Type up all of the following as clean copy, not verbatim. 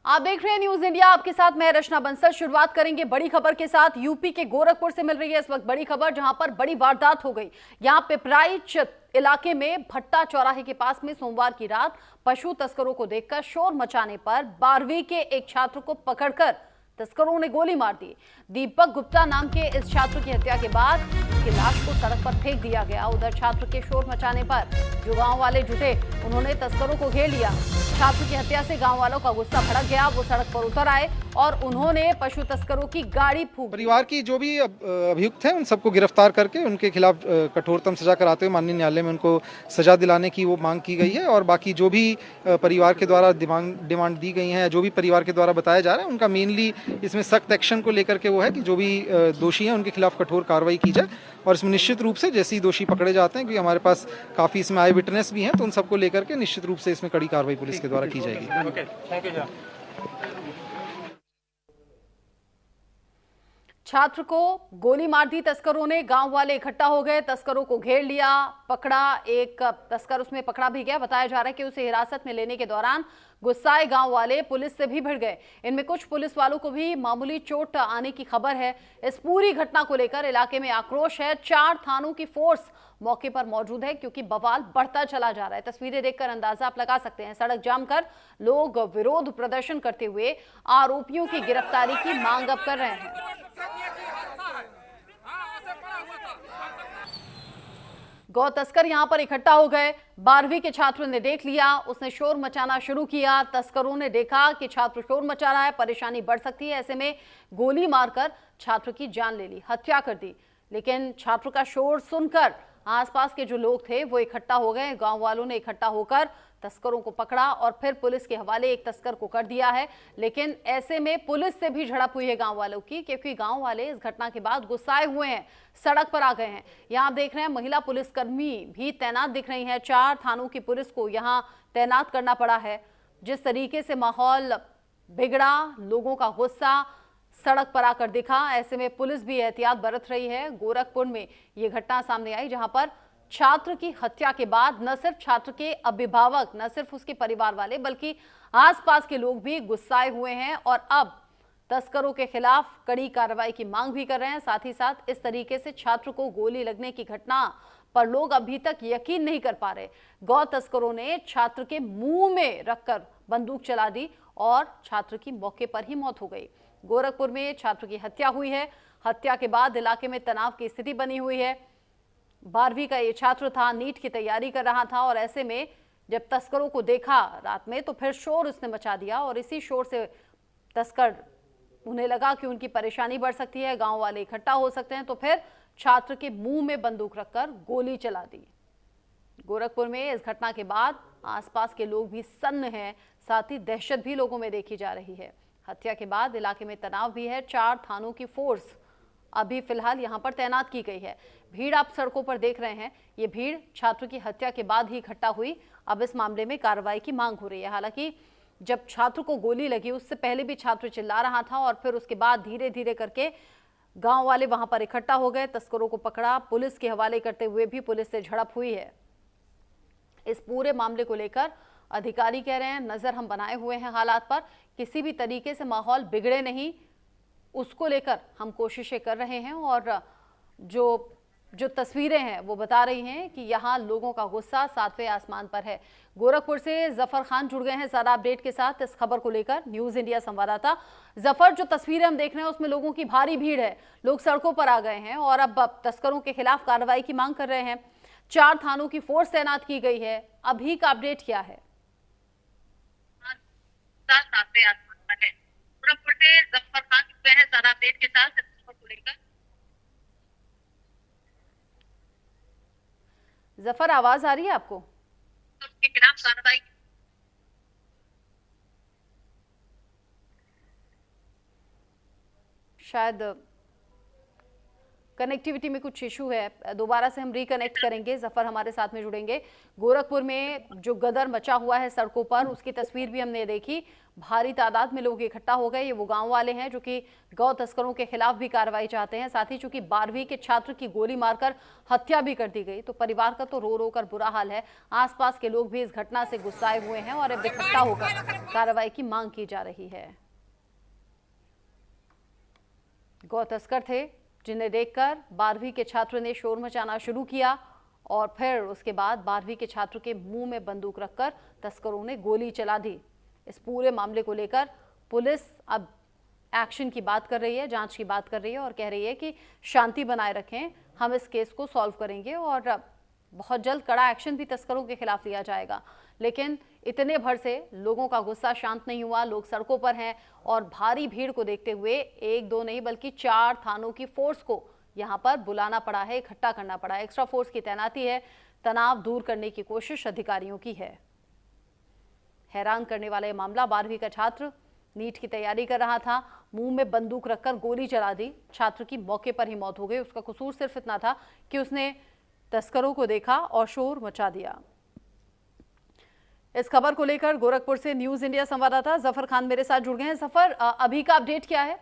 आप देख रहे हैं न्यूज इंडिया, आपके साथ मैं रचना बंसल। शुरुआत करेंगे बड़ी खबर के साथ। यूपी के गोरखपुर से मिल रही है इस वक्त बड़ी खबर, जहां पर बड़ी वारदात हो गई। यहां पिपराइच इलाके में भट्टा चौराहे के पास में सोमवार की रात पशु तस्करों को देखकर शोर मचाने पर 12वीं के एक छात्र को पकड़कर तस्करों ने गोली मार दी। दीपक गुप्ता नाम के इस छात्र की हत्या के बाद उसकी लाश को सड़क पर फेंक दिया गया। उधर छात्र के शोर मचाने पर जो गांव वाले जुटे, उन्होंने तस्करों को घेर लिया। छात्र की हत्या से गांव वालों का गुस्सा भड़क गया। वो सड़क पर उतर आए और उन्होंने पशु तस्करों की गाड़ी फूंक दी। परिवार की जो भी अभियुक्त हैं उन सबको गिरफ्तार करके उनके खिलाफ कठोरतम सजा कराते हुए माननीय न्यायालय में उनको सजा दिलाने की वो मांग की गई है। और बाकी जो भी परिवार के द्वारा डिमांड दी गई हैं, जो भी परिवार के द्वारा बताया जा रहा है, उनका मेनली इसमें सख्त एक्शन को लेकर के वो है कि जो भी दोषी हैं उनके खिलाफ कठोर कार्रवाई की जाए। और इसमें निश्चित रूप से जैसे ही दोषी पकड़े जाते हैं, क्योंकि हमारे पास काफ़ी इसमें आई विटनेस भी हैं, तो उन सबको लेकर के निश्चित रूप से इसमें कड़ी कार्रवाई पुलिस के द्वारा की जाएगी। छात्र को गोली मार दी तस्करों ने। गांव वाले इकट्ठा हो गए, तस्करों को घेर लिया, पकड़ा। एक तस्कर उसमें पकड़ा भी गया। बताया जा रहा है कि उसे हिरासत में लेने के दौरान गुस्साए गांव वाले पुलिस से भी भिड़ गए। इनमें कुछ पुलिस वालों को भी मामूली चोट आने की खबर है। इस पूरी घटना को लेकर इलाके में आक्रोश है। 4 थानों की फोर्स मौके पर मौजूद है, क्योंकि बवाल बढ़ता चला जा रहा है। तस्वीरें देखकर अंदाजा आप लगा सकते हैं। सड़क जाम कर लोग विरोध प्रदर्शन करते हुए आरोपियों की गिरफ्तारी की मांग अब कर रहे हैं। गौ तस्कर यहां पर इकट्ठा हो गए। 12वीं के छात्र ने देख लिया, उसने शोर मचाना शुरू किया। तस्करों ने देखा कि छात्र शोर मचा रहा है, परेशानी बढ़ सकती है, ऐसे में गोली मारकर छात्र की जान ले ली, हत्या कर दी। लेकिन छात्र का शोर सुनकर आसपास के जो लोग थे वो इकट्ठा हो गए। गांव वालों ने इकट्ठा होकर तस्करों को पकड़ा और फिर पुलिस के हवाले एक तस्कर को कर दिया है। लेकिन ऐसे में पुलिस से भी झड़प हुई है गांव वालों की, क्योंकि गांव वाले इस घटना के बाद गुस्साए हुए हैं, सड़क पर आ गए हैं। यहां आप देख रहे हैं महिला पुलिसकर्मी भी तैनात दिख रही हैं। 4 थानों की पुलिस को यहां तैनात करना पड़ा है। जिस तरीके से माहौल बिगड़ा, लोगों का गुस्सा सड़क पर आकर दिखा, ऐसे में पुलिस भी एहतियात बरत रही है। गोरखपुर में ये घटना सामने आई, जहां पर छात्र की हत्या के बाद न सिर्फ छात्र के अभिभावक, न सिर्फ उसके परिवार वाले, बल्कि आसपास के लोग भी गुस्साए हुए हैं और अब तस्करों के खिलाफ कड़ी कार्रवाई की मांग भी कर रहे हैं। साथ ही साथ इस तरीके से छात्र को गोली लगने की घटना पर लोग अभी तक यकीन नहीं कर पा रहे। गौ तस्करों ने छात्र के मुंह में रखकर बंदूक चला दी और छात्र की मौके पर ही मौत हो गई। गोरखपुर में छात्र की हत्या हुई है। हत्या के बाद इलाके में तनाव की स्थिति बनी हुई है। 12वीं का ये छात्र था, नीट की तैयारी कर रहा था और ऐसे में जब तस्करों को देखा रात में, तो फिर शोर उसने मचा दिया और इसी शोर से तस्कर, उन्हें लगा कि उनकी परेशानी बढ़ सकती है, गांव वाले इकट्ठा हो सकते हैं, तो फिर छात्र के मुंह में बंदूक रखकर गोली चला दी। गोरखपुर में इस घटना के बाद आसपास के लोग भी सन्न हैं, साथ ही दहशत भी लोगों में देखी जा रही है। हत्या के बाद इलाके में तनाव भी है। 4 थानों की फोर्स अभी फिलहाल यहां पर तैनात की गई है। भीड़ आप सड़कों पर देख रहे हैं, ये भीड़ छात्र की हत्या के बाद ही इकट्ठा हुई। अब इस मामले में कार्रवाई की मांग हो रही है। हालांकि जब छात्र को गोली लगी, उससे पहले भी छात्र चिल्ला रहा था और फिर उसके बाद धीरे धीरे करके गांव वाले वहां पर इकट्ठा हो गए, तस्करों को पकड़ा, पुलिस के हवाले करते हुए भी पुलिस से झड़प हुई है। इस पूरे मामले को लेकर अधिकारी कह रहे हैं, नजर हम बनाए हुए हैं हालात पर, किसी भी तरीके से माहौल बिगड़े नहीं, उसको लेकर हम कोशिशें कर रहे हैं। और जो तस्वीरें हैं वो बता रही हैं कि यहाँ लोगों का गुस्सा 7वें आसमान पर है। गोरखपुर से जफर खान जुड़ गए हैं ज्यादा अपडेट के साथ इस खबर को लेकर, न्यूज इंडिया संवाददाता। जफर, जो तस्वीरें हम देख रहे हैं उसमें लोगों की भारी भीड़ है, लोग सड़कों पर आ गए हैं और अब तस्करों के खिलाफ कार्रवाई की मांग कर रहे हैं। 4 थानों की फोर्स तैनात की गई है। अभी का अपडेट क्या है? जफर खान जुड़े हैं ज्यादा अपडेट के साथ को लेकर। जफर, आवाज आ रही है आपको? तो उसके खिलाफ कार्रवाई शायद कनेक्टिविटी में कुछ इशू है, दोबारा से हम रिकनेक्ट करेंगे। जफर हमारे साथ में जुड़ेंगे। गोरखपुर में जो गदर मचा हुआ है सड़कों पर, उसकी तस्वीर भी हमने देखी। भारी तादाद में लोग इकट्ठा हो गए। ये वो गांव वाले हैं जो कि गौ तस्करों के खिलाफ भी कार्रवाई चाहते हैं। साथ ही चूंकि 12वीं के छात्र की गोली मारकर हत्या भी कर दी गई, तो परिवार का तो रो रो कर बुरा हाल है। आसपास के लोग भी इस घटना से गुस्साए हुए हैं और अब इकट्ठा होकर कार्रवाई की मांग की जा रही है। गौ तस्कर थे जिन्हें देखकर 12वीं के छात्र ने शोर मचाना शुरू किया और फिर उसके बाद 12वीं के छात्र के मुंह में बंदूक रखकर तस्करों ने गोली चला दी। इस पूरे मामले को लेकर पुलिस अब एक्शन की बात कर रही है, जांच की बात कर रही है और कह रही है कि शांति बनाए रखें, हम इस केस को सॉल्व करेंगे और बहुत जल्द कड़ा एक्शन भी तस्करों के खिलाफ लिया जाएगा। लेकिन इतने भर से लोगों का गुस्सा शांत नहीं हुआ, लोग सड़कों पर हैं और भारी भीड़ को देखते हुए एक दो नहीं बल्कि 4 थानों की फोर्स को यहां पर बुलाना पड़ा है, इकट्ठा करना पड़ा है। एक्स्ट्रा फोर्स की तैनाती है, तनाव दूर करने की कोशिश अधिकारियों की है। हैरान करने वाला ये मामला, 12वीं का छात्र नीट की तैयारी कर रहा था, मुंह में बंदूक रखकर गोली चला दी, छात्र की मौके पर ही मौत हो गई। उसका कसूर सिर्फ इतना था कि उसने तस्करों को देखा और शोर मचा दिया। इस खबर को लेकर गोरखपुर से न्यूज इंडिया संवाददाता जफर खान मेरे साथ जुड़ गए हैं। जफर, अभी का अपडेट क्या है?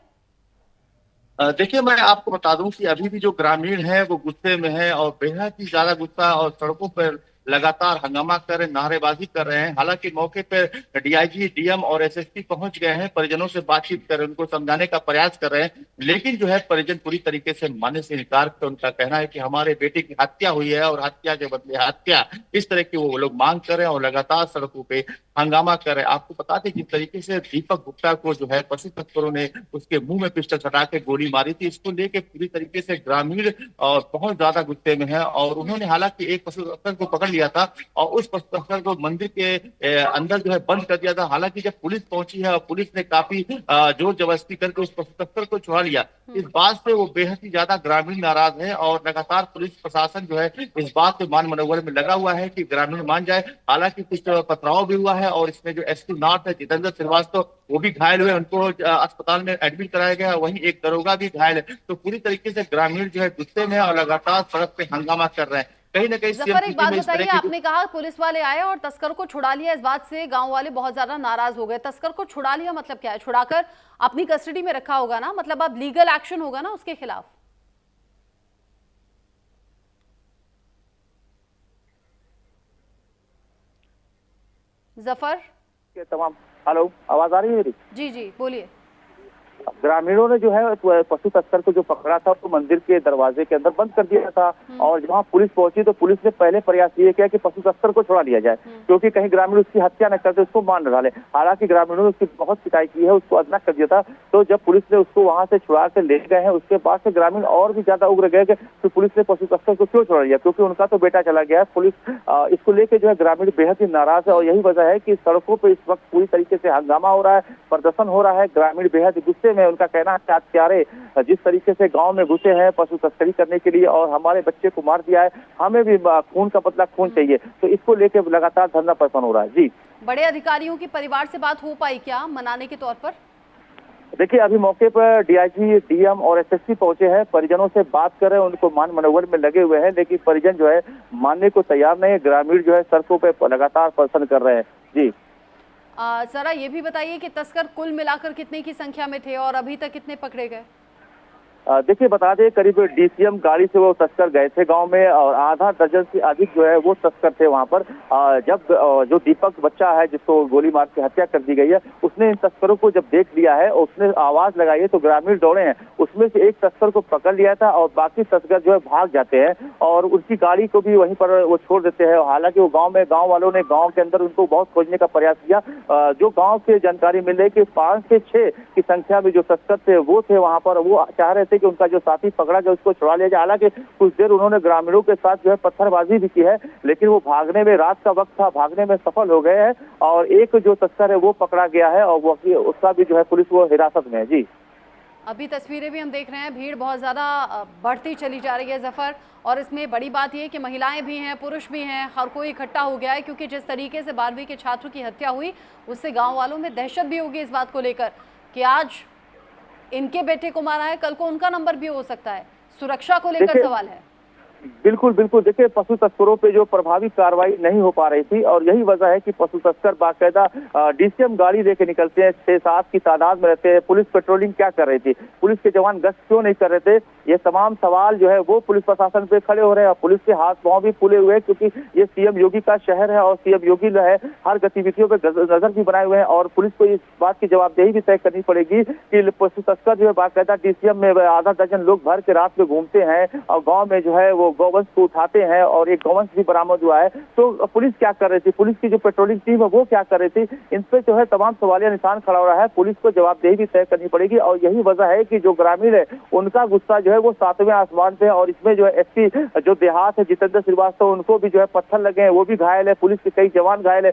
देखिए, मैं आपको बता दूं कि अभी भी जो ग्रामीण हैं वो गुस्से में हैं और बेहद ही ज्यादा गुस्सा और सड़कों पर लगातार हंगामा कर रहे, नारेबाजी कर रहे हैं। हालांकि मौके पर डीआईजी, डीएम और एसएसपी पहुंच गए हैं, परिजनों से बातचीत कर रहे हैं, उनको समझाने का प्रयास कर रहे हैं, लेकिन जो है परिजन पूरी तरीके से मानने से इनकार कर। उनका कहना है कि हमारे बेटे की हत्या हुई है और हत्या के बदले हत्या, इस तरह की वो लोग मांग कर रहे हैं और लगातार सड़कों पे हंगामा कर रहे हैं। आपको बता दें जिस तरीके से दीपक गुप्ता को जो है पशु तस्करों ने उसके मुंह में पिस्टल सटा के गोली मारी थी, इसको लेके पूरी तरीके से ग्रामीण और बहुत ज्यादा गुस्से में है और उन्होंने हालांकि एक पशु तस्कर को पकड़ लिया था और उस पशु तस्कर को मंदिर के अंदर जो है बंद कर दिया था। हालांकि जब पुलिस पहुंची है और पुलिस ने काफी जोर जबरदस्ती करके उस पशु तस्कर को छुड़ा लिया, इस बात से वो बेहद ही ज्यादा ग्रामीण नाराज है और लगातार पुलिस प्रशासन जो है इस बात पे मान मनोवर में लगा हुआ है कि ग्रामीण मान जाए। हालांकि कुछ पथराव भी हुआ है और इसमें जो एसपी नॉर्थ है जितेंद्र श्रीवास्तव, वो भी घायल हुए, उनको अस्पताल में एडमिट कराया गया, वहीं एक दरोगा भी घायल है। तो पूरी तरीके से ग्रामीण जो है गुस्से में और लगातार सड़क पे हंगामा कर रहे हैं। कहीं ना कहीं जफर, एक बात बताइए, आपने कहा पुलिस वाले आए और तस्कर को छुड़ा लिया, इस बात से गांव वाले बहुत ज्यादा नाराज हो गए। तस्कर को छुड़ा लिया मतलब क्या है? छुड़ाकर अपनी कस्टडी में रखा होगा ना, मतलब अब लीगल एक्शन होगा ना उसके खिलाफ। जफर, तमाम हेलो, आवाज आ रही है मेरी? जी जी बोलिए। ग्रामीणों ने जो है पशु तस्कर को जो पकड़ा था वो मंदिर के दरवाजे के अंदर बंद कर दिया था और जहां पुलिस पहुंची तो पुलिस ने पहले प्रयास ये किया कि पशु तस्कर को छुड़ा लिया जाए, क्योंकि कहीं ग्रामीण उसकी हत्या न करते, उसको मार न डाले। हालांकि ग्रामीणों ने उसकी बहुत शिकायत की है, उसको अदना कर दिया था। तो जब पुलिस ने उसको वहां से छुड़ा के ले गए हैं, उसके बाद से ग्रामीण और भी ज्यादा उग्र गए कि पुलिस ने पशु तस्कर को क्यों छुड़ा लिया, क्योंकि उनका तो बेटा चला गया है। पुलिस इसको लेकर जो है ग्रामीण बेहद ही नाराज है और यही वजह है कि सड़कों पर इस वक्त पूरी तरीके से हंगामा हो रहा है, प्रदर्शन हो रहा है। ग्रामीण बेहद गुस्से में, उनका कहना है प्यारे जिस तरीके से गांव में घुसे हैं पशु तस्करी करने के लिए और हमारे बच्चे को मार दिया है, हमें भी खून का बदला खून चाहिए। तो इसको लेकर लगातार धरना प्रदर्शन हो रहा है। जी, बड़े अधिकारियों की परिवार से बात हो पाई क्या मनाने के तौर पर? देखिए, अभी मौके पर डीआईजी, डीएम और एसएसपी पहुंचे हैं, परिजनों से बात कर रहे हैं, उनको मान मनोवर में लगे हुए हैं, लेकिन परिजन जो है मानने को तैयार नहीं है। ग्रामीण जो है सड़कों पर लगातार प्रदर्शन कर रहे हैं। जी, जरा ये भी बताइए कि तस्कर कुल मिलाकर कितने की संख्या में थे और अभी तक कितने पकड़े गए? देखिए, बता दें करीब डीसीएम गाड़ी से वो तस्कर गए थे गांव में और आधा दर्जन से अधिक जो है वो तस्कर थे वहां पर। जब जो दीपक बच्चा है जिसको गोली मार के हत्या कर दी गई है, उसने इन तस्करों को जब देख लिया है, उसने आवाज लगाई है तो ग्रामीण दौड़े हैं। उसमें से एक तस्कर को पकड़ लिया था और बाकी तस्कर जो है भाग जाते हैं और उनकी गाड़ी को भी वहीं पर वो छोड़ देते हैं। हालांकि वो गाँव वालों ने गाँव के अंदर उनको बहुत खोजने का प्रयास किया। जो गाँव से जानकारी मिल रही कि 5 से 6 की संख्या में जो तस्कर थे वो थे वहां पर। वो चाह रहे थे कि उनका जो साथी पकड़ा गया उसको छुड़ा लिया जाए। हालांकि कुछ देर उन्होंने ग्रामीणों के साथ जो है पत्थरबाजी भी की है, लेकिन वो भागने में, रात का वक्त था, भागने में सफल हो गए हैं और एक जो तस्कर है वो पकड़ा गया है और वो उसका भी जो है पुलिस वो हिरासत में है। जी, अभी तस्वीरें भी हम देख रहे हैं, भीड़ बहुत ज्यादा बढ़ती चली जा रही है जफर, और इसमें बड़ी बात यह कि महिलाएं भी हैं, पुरुष भी हैं, हर कोई इकट्ठा हो गया है, क्योंकि जिस तरीके से 12वीं के छात्र की हत्या हुई उससे गाँव वालों में दहशत भी होगी इस बात को लेकर कि आज इनके बेटे को मारा है, कल को उनका नंबर भी हो सकता है। सुरक्षा को लेकर सवाल है। बिल्कुल बिल्कुल, देखिए पशु तस्करों पे जो प्रभावी कार्रवाई नहीं हो पा रही थी और यही वजह है कि पशु तस्कर बाकायदा डीसीएम गाड़ी लेके निकलते हैं, 6-7 की तादाद में रहते हैं। पुलिस पेट्रोलिंग क्या कर रही थी, पुलिस के जवान गश्त क्यों नहीं कर रहे थे, ये तमाम सवाल जो है वो पुलिस प्रशासन पे खड़े हो रहे हैं। पुलिस के हाथ पांव भी फूले हुए हैं क्योंकि ये सीएम योगी का शहर है और सीएम योगी जो है हर गतिविधियों पे नजर भी बनाए हुए हैं और पुलिस को इस बात की जवाबदेही भी तय करनी पड़ेगी कि पशु तस्कर जो है बाकायदा डीसीएम में आधा दर्जन लोग भर के रात में घूमते हैं और गाँव में जो है वो गौवंश को उठाते हैं और एक गौवंश भी बरामद हुआ है। तो पुलिस क्या कर रही थी, पुलिस की जो पेट्रोलिंग टीम है वो क्या कर रही थी, इन पे जो है तमाम सवालिया निशान खड़ा हो रहा है। पुलिस को जवाबदेही भी तय करनी पड़ेगी और यही वजह है कि जो ग्रामीण है उनका गुस्सा जो है वो 7वें आसमान पे है और इसमें जो है एसपी जो देहात है जितेंद्र श्रीवास्तव, उनको भी जो है पत्थर लगे हैं, वो भी घायल है, पुलिस के कई जवान घायल है।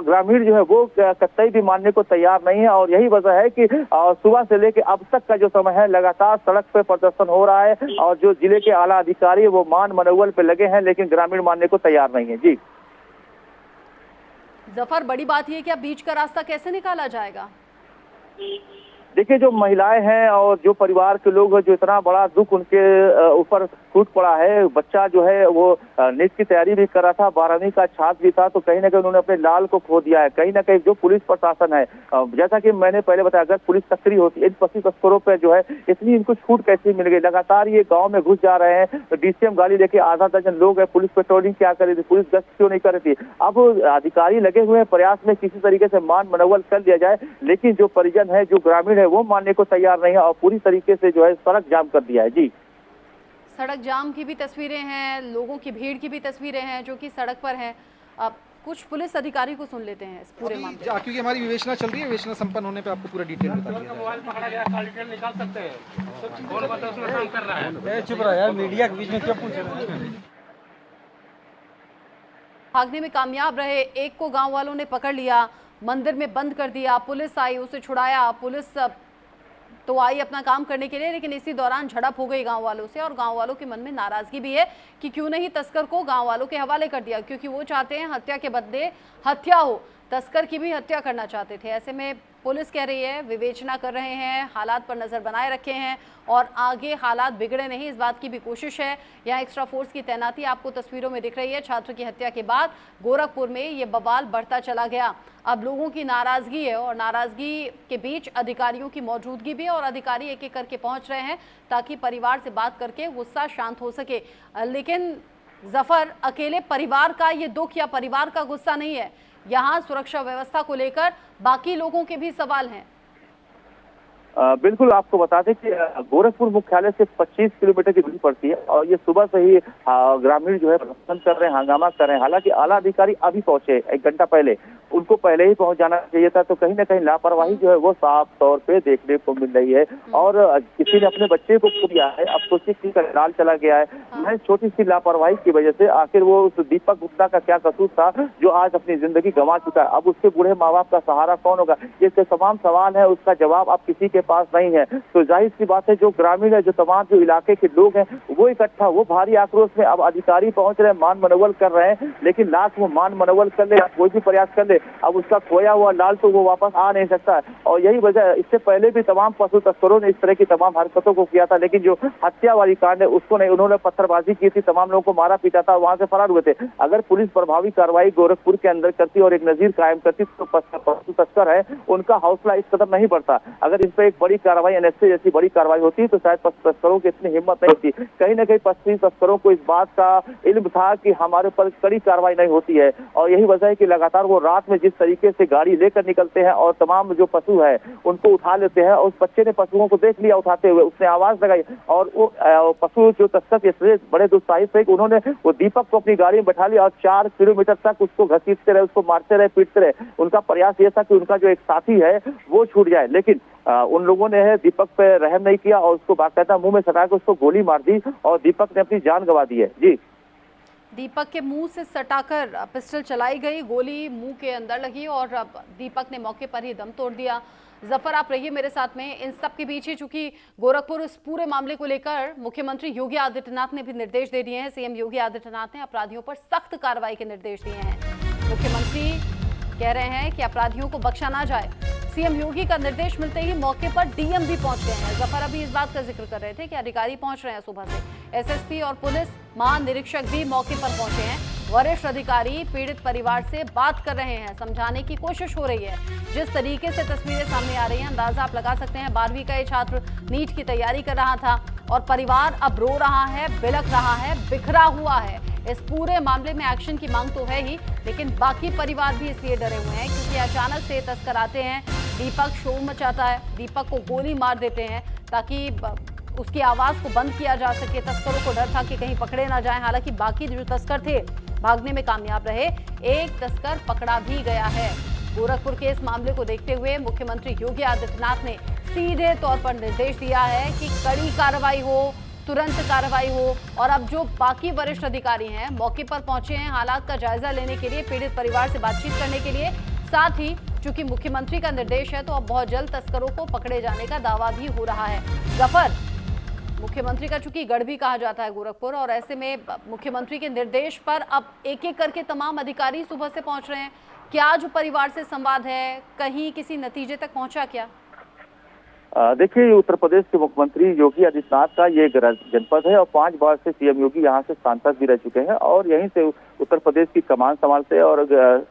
ग्रामीण जो है वो कतई भी मानने को तैयार नहीं है और यही वजह है कि सुबह से लेकर अब तक का जो समय है लगातार सड़क पे प्रदर्शन हो रहा है और जो जिले के आला अधिकारी वो मान मनोबल पे लगे हैं लेकिन ग्रामीण मानने को तैयार नहीं है। जी जफर, बड़ी बात यह कि अब बीच का रास्ता कैसे निकाला जाएगा? देखिए जो महिलाएं हैं और जो परिवार के लोग हैं, जो इतना बड़ा दुख उनके ऊपर टूट पड़ा है। बच्चा जो है वो नीट की तैयारी भी कर रहा था, 12वीं का छात्र भी था, तो कहीं ना कहीं उन्होंने अपने लाल को खो दिया है। कहीं ना कहीं जो पुलिस प्रशासन है, जैसा कि मैंने पहले बताया, अगर पुलिस सक्रिय होती इन पशु तस्करों पर जो है इतनी इनको छूट कैसी मिल गई। लगातार ये गाँव में घुस जा रहे हैं, तो डीसीएम गाड़ी लेके आधा दर्जन लोग है, पुलिस पेट्रोलिंग क्या कर रही थी, पुलिस गश्त क्यों नहीं कर रही थी। अब अधिकारी लगे हुए हैं प्रयास में किसी तरीके से मान मनोबल कर दिया जाए, लेकिन जो परिजन है, जो ग्रामीण है, वो मानने को तैयार नहीं है और पूरी तरीके से जो है सड़क जाम कर दिया है। जी, सड़क जाम की भी तस्वीरें हैं, लोगों की भीड़ की भी तस्वीरें हैं जो कि सड़क पर हैं। अब कुछ पुलिस अधिकारी को सुन लेते हैं इस पूरे मामले में, क्योंकि हमारी विवेचना चल रही है, विवेचना संपन्न होने पे आपको पूरा डिटेल बता दिया जाएगा। मोबाइल पकड़ा गया, सारी डिटेल निकाल सकते हैं। कौन बता उसमें काम कर रहा है? चुप रहा यार, मीडिया के बीच में क्यों पूछ रहे हैं? भागने में कामयाब रहे, एक को गांव वालों ने पकड़ लिया, मंदिर में बंद कर दिया, पुलिस आई, उसे छुड़ाया। पुलिस तो आई अपना काम करने के लिए, लेकिन इसी दौरान झड़प हो गई गांव वालों से और गांव वालों के मन में नाराजगी भी है कि क्यों नहीं तस्कर को गांव वालों के हवाले कर दिया, क्योंकि वो चाहते हैं हत्या के बदले हत्या हो, तस्कर की भी हत्या करना चाहते थे। ऐसे में पुलिस कह रही है विवेचना कर रहे हैं, हालात पर नजर बनाए रखे हैं और आगे हालात बिगड़े नहीं, इस बात की भी कोशिश है। यहाँ एक्स्ट्रा फोर्स की तैनाती आपको तस्वीरों में दिख रही है। छात्र की हत्या के बाद गोरखपुर में ये बवाल बढ़ता चला गया। अब लोगों की नाराजगी है और नाराजगी के बीच अधिकारियों की मौजूदगी भी है और अधिकारी एक एक करके पहुंच रहे हैं ताकि परिवार से बात करके गुस्सा शांत हो सके। लेकिन जफर, अकेले परिवार का ये दुख या परिवार का गुस्सा नहीं है, यहाँ सुरक्षा व्यवस्था को लेकर बाकी लोगों के भी सवाल हैं। बिल्कुल, आपको बता दें कि गोरखपुर मुख्यालय से 25 किलोमीटर की दूरी पड़ती है और ये सुबह से ही ग्रामीण जो है प्रदर्शन कर रहे हैं, हंगामा कर रहे हैं। हालांकि आला अधिकारी अभी पहुंचे 1 घंटा पहले, उनको पहले ही पहुंच जाना चाहिए था, तो कहीं ना कहीं लापरवाही जो है वो साफ तौर पे देखने को मिल रही है और किसी ने अपने बच्चे को खो दिया है। अब सोचिए किसी का लाल चला गया है, मैं छोटी सी लापरवाही की वजह से। आखिर वो उस दीपक गुप्ता का क्या कसूर था जो आज अपनी जिंदगी गंवा चुका है? अब उसके बूढ़े माँ बाप का सहारा कौन होगा? ये तमाम सवाल है, उसका जवाब अब किसी के पास नहीं है। तो जाहिर सी बात है, जो ग्रामीण है, जो तमाम जो इलाके के लोग हैं, वो इकट्ठा, वो भारी आक्रोश में अब अधिकारी पहुंच रहे हैं, मान मनोबल कर रहे हैं, लेकिन लास्ट वो मान मनोबल कर ले, कोई भी प्रयास कर ले, अब उसका खोया हुआ लाल तो वो वापस आ नहीं सकता है। और यही वजह, इससे पहले भी तमाम पशु तस्करों ने इस तरह की तमाम हरकतों को किया था, लेकिन जो हत्या वाली कांड है उसको नहीं, उन्होंने पत्थरबाजी की थी, तमाम लोगों को मारा पीटा था, वहां से फरार हुए थे। अगर पुलिस प्रभावी कार्रवाई गोरखपुर के अंदर करती और एक नजीर कायम करती तो पशु तस्कर है उनका हौसला इस कदर नहीं बढ़ता। अगर इस पर एक बड़ी कार्रवाई एनएसए जैसी बड़ी कार्रवाई होती तो शायद पशु तस्करों की इतनी हिम्मत नहीं होती। कहीं ना कहीं पशु तस्करों को इस बात का इल्म था कि हमारे ऊपर कड़ी कार्रवाई नहीं होती है और यही वजह है कि लगातार वो रात में जिस तरीके से गाड़ी लेकर निकलते हैं और तमाम जो पशु है उनको उठा लेते हैं। और उस बच्चे ने पशुओं को देख लिया उठाते हुए, उसने आवाज लगाई और वो पशु जो तस्कर इसलिए बड़े दुस्साहित थे कि उन्होंने वो दीपक को अपनी गाड़ी में बैठा लिया और 4 किलोमीटर तक उसको घसीटते रहे, उसको मारते रहे, पीटते रहे। उनका प्रयास ये था कि उनका जो एक साथी है वो छूट जाए, लेकिन उन लोगों ने दीपक पे रहम नहीं किया और उसको बाकायदा मुंह में सटाकर उसको गोली मार दी और दीपक ने अपनी जान गंवा दी है। जी, दीपक के मुंह से सटाकर पिस्टल चलाई गई, गोली मुंह के अंदर लगी और दीपक ने मौके पर ही दम तोड़ दिया। जफर, आप रहिए मेरे साथ में। इन सब के बीच ही चूंकि गोरखपुर इस पूरे मामले को लेकर मुख्यमंत्री योगी आदित्यनाथ ने भी निर्देश दे दिए हैं। सीएम योगी आदित्यनाथ ने अपराधियों पर सख्त कार्रवाई के निर्देश दिए हैं। मुख्यमंत्री कह रहे हैं कि अपराधियों को बख्शा ना जाए। सीएम योगी का निर्देश मिलते ही मौके पर डीएम भी पहुंच गए हैं। जफर अभी इस बात का जिक्र कर रहे थे कि अधिकारी पहुंच रहे हैं सुबह से। एसएसपी और पुलिस महानिरीक्षक भी मौके पर पहुंचे हैं। वरिष्ठ अधिकारी पीड़ित परिवार से बात कर रहे हैं, समझाने की कोशिश हो रही है। जिस तरीके से तस्वीरें सामने आ रही हैं, अंदाजा आप लगा सकते हैं। 12वीं का ये छात्र नीट की तैयारी कर रहा था और परिवार अब रो रहा है, बिलख रहा है, बिखरा हुआ है। इस पूरे मामले में एक्शन की मांग तो है ही, लेकिन बाकी परिवार भी इसलिए डरे हुए हैं क्योंकि अचानक से तस्कर आते हैं। दीपक शोर मचाता है, दीपक को गोली मार देते हैं ताकि उसकी आवाज को बंद किया जा सके। तस्करों को डर था कि कहीं पकड़े ना जाएं। हालांकि बाकी जो तस्कर थे भागने में कामयाब रहे। एक तस्कर पकड़ा भी गया है। गोरखपुर के इस मामले को देखते हुए मुख्यमंत्री योगी आदित्यनाथ ने सीधे तौर पर निर्देश दिया है कि कड़ी कार्रवाई हो, तुरंत कार्रवाई हो। और अब जो बाकी वरिष्ठ अधिकारी हैं मौके पर पहुंचे हैं हालात का जायजा लेने के लिए, पीड़ित परिवार से बातचीत करने के लिए। साथ ही चूंकि मुख्यमंत्री का निर्देश है तो अब बहुत जल्द तस्करों को पकड़े जाने का दावा भी हो रहा है। जफर, मुख्यमंत्री का चूंकि गढ़ भी कहा जाता है गोरखपुर, और ऐसे में मुख्यमंत्री के निर्देश पर अब एक एक करके तमाम अधिकारी सुबह से पहुंच रहे हैं। क्या जो परिवार से संवाद है कहीं किसी नतीजे तक पहुंचा क्या? देखिए, उत्तर प्रदेश के मुख्यमंत्री योगी आदित्यनाथ का ये जनपद है और 5 बार से सीएम योगी यहाँ से सांसद भी रह चुके हैं और यहीं से उत्तर प्रदेश की कमान संभालते हैं। और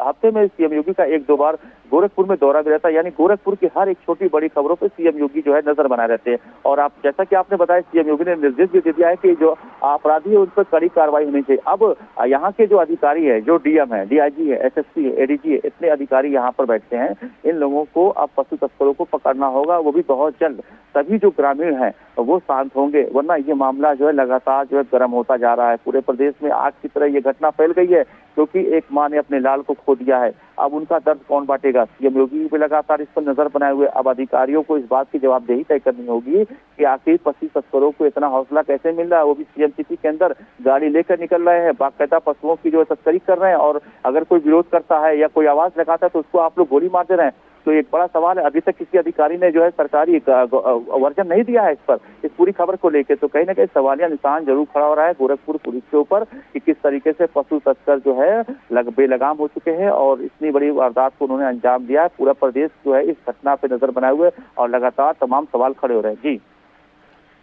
हफ्ते में सीएम योगी का 1-2 बार गोरखपुर में दौरा भी रहता है, यानी गोरखपुर की हर एक छोटी बड़ी खबरों पे सीएम योगी जो है नजर बनाए रहते हैं। और आप जैसा कि आपने बताया, सीएम योगी ने निर्देश भी दे दिया है कि जो अपराधी है उन पर कड़ी कार्रवाई होनी चाहिए। अब यहाँ के जो अधिकारी है, जो डीएम है, डीआईजी है, एसएसपी है, एडीजी है, इतने अधिकारी यहाँ पर बैठते हैं। इन लोगों को अब पशु तस्करों को पकड़ना होगा, वो भी बहुत जल्द। तभी जो ग्रामीण हैं वो शांत होंगे, वरना ये मामला जो है लगातार जो है गर्म होता जा रहा है। पूरे प्रदेश में आग की तरह ये घटना फैल गई है क्योंकि एक मां ने अपने लाल को खो दिया है। अब उनका दर्द कौन बांटेगा? सीएम योगी भी लगातार इस पर नजर बनाए हुए। अब अधिकारियों को इस बात की जवाबदेही तय करनी होगी कि आखिर पशु तस्करों को इतना हौसला कैसे मिल रहा है। वो भी सीएम सिटी के अंदर गाड़ी लेकर निकल रहे हैं, बाकायदा पशुओं की जो तस्करी कर रहे हैं, और अगर कोई विरोध करता है या कोई आवाज लगाता है तो उसको आप लोग गोली मार दे रहे हैं। तो एक बड़ा सवाल है, अभी तक किसी अधिकारी ने जो है सरकारी वर्जन नहीं दिया है इस पर, इस पूरी खबर को लेकर। तो कहीं ना कहीं सवालिया निशान जरूर खड़ा हो रहा है गोरखपुर पुलिस के ऊपर कि किस तरीके से पशु तस्कर जो है बेलगाम हो चुके हैं और इतनी बड़ी वारदात को उन्होंने अंजाम दिया है। पूरा प्रदेश जो है इस घटना पे नजर बनाए हुए और लगातार तमाम सवाल खड़े हो रहे हैं। जी,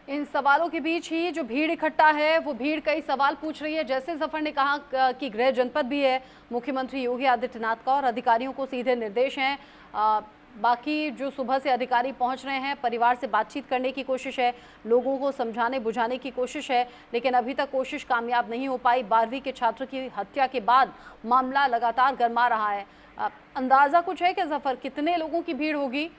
इन सवालों के बीच ही जो भीड़ इकट्ठा है वो भीड़ कई सवाल पूछ रही है। जैसे जफर ने कहा कि गृह जनपद भी है मुख्यमंत्री योगी आदित्यनाथ का और अधिकारियों को सीधे निर्देश हैं। बाकी जो सुबह से अधिकारी पहुंच रहे हैं, परिवार से बातचीत करने की कोशिश है, लोगों को समझाने बुझाने की कोशिश है, लेकिन अभी तक कोशिश कामयाब नहीं हो पाई। 12वीं के छात्र की हत्या के बाद मामला लगातार गरमा रहा है। अंदाजा कुछ है क्या जफर, कितने लोगों की भीड़ होगी?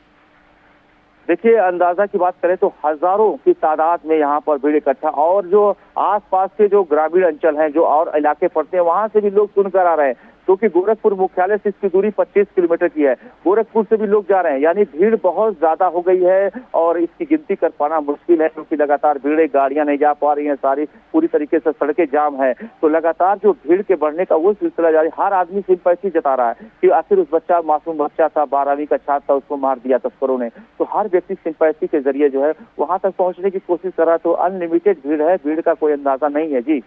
देखिए, अंदाजा की बात करें तो हजारों की तादाद में यहाँ पर भीड़ इकट्ठा, और जो आसपास के जो ग्रामीण अंचल हैं, जो और इलाके पड़ते हैं, वहां से भी लोग सुनकर आ रहे हैं क्योंकि गोरखपुर मुख्यालय से इसकी दूरी 25 किलोमीटर की है। गोरखपुर से भी लोग जा रहे हैं, यानी भीड़ बहुत ज्यादा हो गई है और इसकी गिनती कर पाना मुश्किल है क्योंकि लगातार भीड़, गाड़ियां नहीं जा पा रही हैं, सारी पूरी तरीके से सड़कें जाम है। तो लगातार जो भीड़ के बढ़ने का वो सिलसिला जारी। हर आदमी सिंपैथी जता रहा है कि आखिर उस बच्चा, मासूम बच्चा था, 12वीं का छात्र था, उसको मार दिया तस्करों ने। तो हर व्यक्ति सिंपैथी के जरिए जो है वहां तक पहुंचने की कोशिश कर रहा है। तो अनलिमिटेड भीड़ है, भीड़ का कोई अंदाजा नहीं है। जी,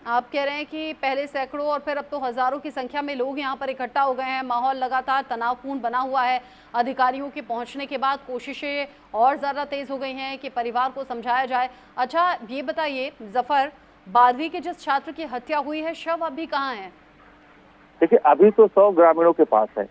आप कह रहे हैं कि पहले सैकड़ों और फिर अब तो हजारों की संख्या में लोग यहाँ पर इकट्ठा हो गए हैं। माहौल लगातार तनावपूर्ण बना हुआ है। अधिकारियों के पहुँचने के बाद कोशिशें और ज़्यादा तेज हो गई हैं कि परिवार को समझाया जाए। अच्छा, ये बताइए जफर, 12वीं के जिस छात्र की हत्या हुई है, शव अभी कहाँ है? देखिए, अभी तो 100 ग्रामीणों के पास है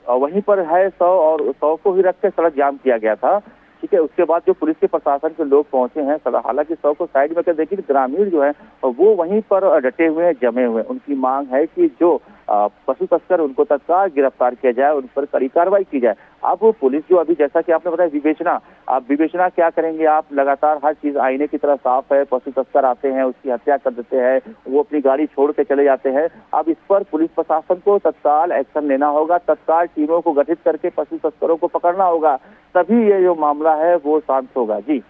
और वहीं पर है 100, और 100 को ही रख के सड़क जाम किया गया था। ठीक है, उसके बाद जो पुलिस के प्रशासन के लोग पहुंचे हैं, हालांकि 100 को साइड में कर, देखिए ग्रामीण जो है वो वहीं पर डटे हुए हैं, जमे हुए हैं। उनकी मांग है कि जो पशु तस्कर उनको तत्काल गिरफ्तार किया जाए, उन पर कड़ी कार्रवाई की जाए। अब वो पुलिस जो अभी, जैसा कि आपने बताया, विवेचना, आप विवेचना क्या करेंगे? आप लगातार हर चीज आईने की तरह साफ है। पशु तस्कर आते हैं, उसकी हत्या कर देते हैं, वो अपनी गाड़ी छोड़ के चले जाते हैं। अब इस पर पुलिस प्रशासन को तत्काल एक्शन लेना होगा, तत्काल टीमों को गठित करके पशु तस्करों को पकड़ना होगा, तभी ये जो मामला है वो शांत होगा। जी,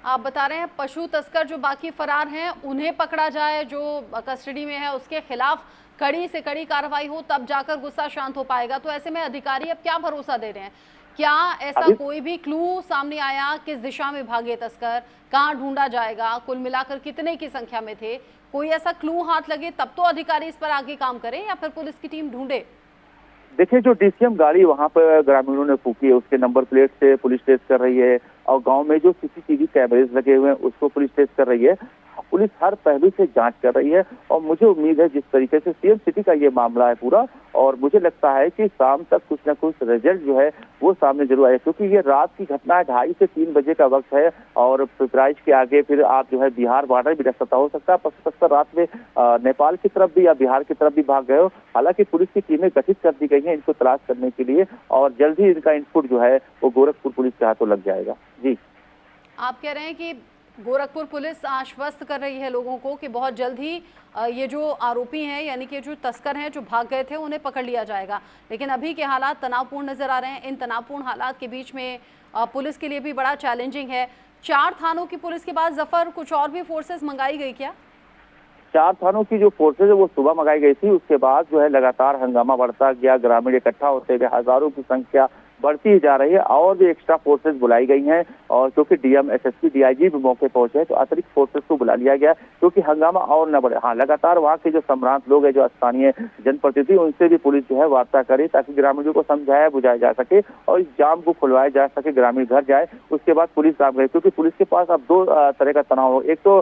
आप बता रहे हैं पशु तस्कर जो बाकी फरार हैं उन्हें पकड़ा जाए, जो कस्टडी में है उसके खिलाफ कड़ी से कड़ी कार्रवाई हो, तब जाकर गुस्सा शांत हो पाएगा। तो ऐसे में अधिकारी अब क्या भरोसा दे रहे हैं? क्या ऐसा कोई भी क्लू सामने आया, किस दिशा में भागे तस्कर, कहाँ ढूंढा जाएगा, कुल मिलाकर कितने की संख्या में थे? कोई ऐसा क्लू हाथ लगे तब तो अधिकारी इस पर आगे काम करें या फिर पुलिस की टीम ढूंढे? देखिए, जो डीसीएम गाड़ी वहां पर ग्रामीणों ने फूकी है, उसके नंबर प्लेट से पुलिस टेस्ट कर रही है और गांव में जो सीसीटीवी कैमरेज लगे हुए हैं उसको पुलिस टेस्ट कर रही है। पुलिस हर पहलू से जांच कर रही है और मुझे उम्मीद है जिस तरीके से सीएम सिटी का ये मामला है पूरा, और मुझे लगता है कि शाम तक कुछ ना कुछ रिजल्ट जो है वो सामने जरूर आए, क्योंकि ये रात की घटना है, 2:30 से 3 बजे का वक्त है और पिपराइच के आगे फिर आप जो है बिहार बॉर्डर भी रख सकता हो सकता है पशु तस्कर रात में नेपाल की तरफ भी या बिहार की तरफ भी भाग गए हो। हालांकि पुलिस की टीमें गठित कर दी गई हैं इनको तलाश करने के लिए और जल्द ही इनका इनपुट जो है वो गोरखपुर पुलिस के हाथों लग जाएगा। जी, आप कह रहे हैं कि गोरखपुर पुलिस आश्वस्त कर रही है लोगों को कि बहुत जल्द ही ये जो आरोपी हैं यानी कि जो तस्कर हैं जो भाग गए थे उन्हें पकड़ लिया जाएगा, लेकिन अभी के हालात तनावपूर्ण नजर आ रहे हैं। इन तनावपूर्ण हालात के बीच में पुलिस के लिए भी बड़ा चैलेंजिंग है। 4 थानों की पुलिस के बाद जफर कुछ और भी फोर्सेस मंगाई गई क्या? 4 थानों की जो फोर्सेज है वो सुबह मंगाई गई थी, उसके बाद जो है लगातार हंगामा बढ़ता गया, ग्रामीण इकट्ठा होते गए, हजारों की संख्या बढ़ती ही जा रही है और भी एक्स्ट्रा फोर्सेस बुलाई गई हैं और क्योंकि डीएम, एसएसपी, डीआईजी भी मौके पहुंचे हैं तो अतिरिक्त फोर्सेस को बुला लिया गया क्योंकि हंगामा और न बढ़े। हाँ, लगातार वहाँ के जो सम्रांत लोग हैं, जो स्थानीय जनप्रतिनिधि, उनसे भी पुलिस जो है वार्ता करे ताकि ग्रामीणों को समझाया बुझाया जा सके और इस जाम को खुलवाया जा सके, ग्रामीण घर जाए। उसके बाद पुलिस काम करे क्योंकि पुलिस के पास अब 2 तरह का तनाव हो, एक तो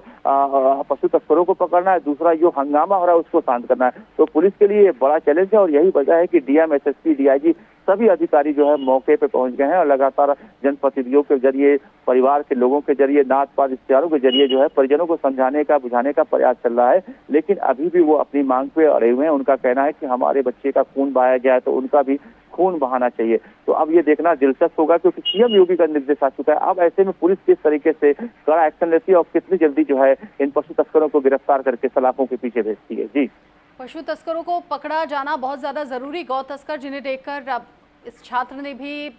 पशु तस्करों को पकड़ना है, दूसरा जो हंगामा हो रहा है उसको शांत करना है। तो पुलिस के लिए बड़ा चैलेंज है और यही वजह है कि डीएम, एसएसपी, डीआईजी सभी अधिकारी जो है मौके पे पहुंच गए हैं और लगातार जनप्रतिनिधियों के जरिए, परिवार के लोगों के जरिए, नाथ पात इश्तेहारों के जरिए जो है परिजनों को समझाने का, बुझाने का प्रयास चल रहा है। लेकिन अभी भी वो अपनी मांग पे अड़े हुए हैं। उनका कहना है कि हमारे बच्चे का खून बहाया जाए तो उनका भी खून बहाना चाहिए। तो अब ये देखना दिलचस्प होगा क्योंकि सीएम योगी का निर्देश आ चुका है। अब ऐसे में पुलिस किस तरीके से कड़ा एक्शन लेती है और कितनी जल्दी जो है इन पशु तस्करों को गिरफ्तार करके सलाखों के पीछे भेजती है। जी, पशु तस्करों को पकड़ा जाना बहुत ज्यादा जरूरी। गौ तस्कर जिन्हें देखकर अब इस छात्र ने भी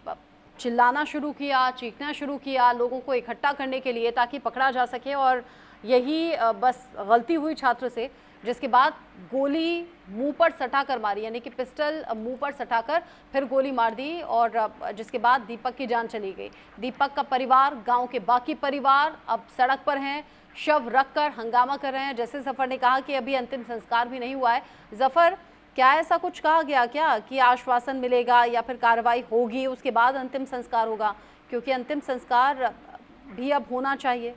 चिल्लाना शुरू किया, चीखना शुरू किया लोगों को इकट्ठा करने के लिए ताकि पकड़ा जा सके, और यही बस गलती हुई छात्र से, जिसके बाद गोली मुंह पर सटाकर मारी, यानी कि पिस्टल मुंह पर सटाकर फिर गोली मार दी और जिसके बाद दीपक की जान चली गई। दीपक का परिवार, गांव के बाकी परिवार अब सड़क पर हैं, शव रखकर हंगामा कर रहे हैं। जैसे जफर ने कहा कि अभी अंतिम संस्कार भी नहीं हुआ है। जफर, क्या ऐसा कुछ कहा गया क्या कि आश्वासन मिलेगा या फिर कार्रवाई होगी उसके बाद अंतिम संस्कार होगा? क्योंकि अंतिम संस्कार भी अब होना चाहिए।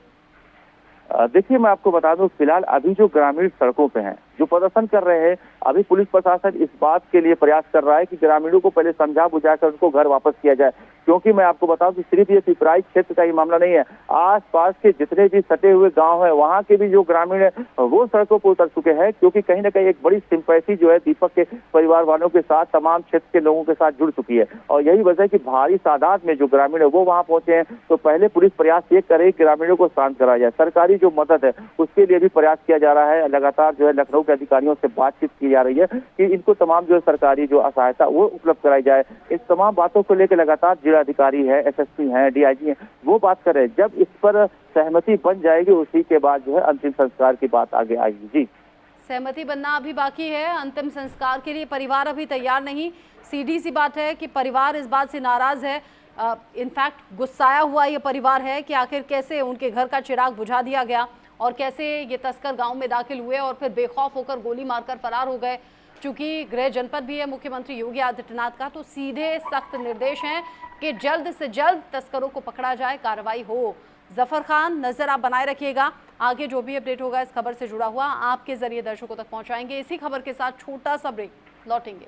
देखिए, मैं आपको बता दूं, फिलहाल अभी जो ग्रामीण सड़कों पे हैं, जो प्रदर्शन कर रहे हैं, अभी पुलिस प्रशासन इस बात के लिए प्रयास कर रहा है कि ग्रामीणों को पहले समझा बुझाकर उनको घर वापस किया जाए। क्योंकि मैं आपको बताऊं कि सिर्फ ये पिपराइच क्षेत्र का ही मामला नहीं है, आसपास के जितने भी सटे हुए गांव हैं, वहां के भी जो ग्रामीण है वो सड़कों पर उतर चुके हैं क्योंकि कहीं ना कहीं एक बड़ी सिंपैथी जो है दीपक के परिवार वालों के साथ, तमाम क्षेत्र के लोगों के साथ जुड़ चुकी है। और यही वजह है कि भारी तादाद में जो ग्रामीण है वो वहां पहुंचे हैं। तो पहले पुलिस प्रयास ये करे ग्रामीणों को शांत कराया जाए। सरकारी जो मदद है उसके लिए भी प्रयास किया जा रहा है। लगातार जो है लखनऊ के अधिकारियों से बातचीत की जा रही है कि इनको तमाम जो सरकारी जो सहायता वो उपलब्ध कराई जाए। इस तमाम बातों को लेकर लगातार जिलाधिकारी है, एसएसपी हैं, डीआईजी हैं, वो बात कर रहे हैं। जब इस पर सहमति बन जाएगी उसी के बाद जो है अंतिम संस्कार की बात आगे आएगी। जी, सहमति बनना अभी बाकी है। अंतिम संस्कार के लिए परिवार अभी तैयार नहीं। सीधी सी बात है कि परिवार इस बात से नाराज है, इनफैक्ट गुस्साया हुआ ये परिवार है कि आखिर कैसे उनके घर का चिराग बुझा दिया गया और कैसे ये तस्कर गांव में दाखिल हुए और फिर बेखौफ होकर गोली मारकर फरार हो गए। चूंकि गृह जनपद भी है मुख्यमंत्री योगी आदित्यनाथ का, तो सीधे सख्त निर्देश हैं कि जल्द से जल्द तस्करों को पकड़ा जाए, कार्रवाई हो। जफर खान, नजर आप बनाए रखिएगा, आगे जो भी अपडेट होगा इस खबर से जुड़ा हुआ आपके जरिए दर्शकों तक पहुंचाएंगे। इसी खबर के साथ छोटा सा ब्रेक, लौटेंगे।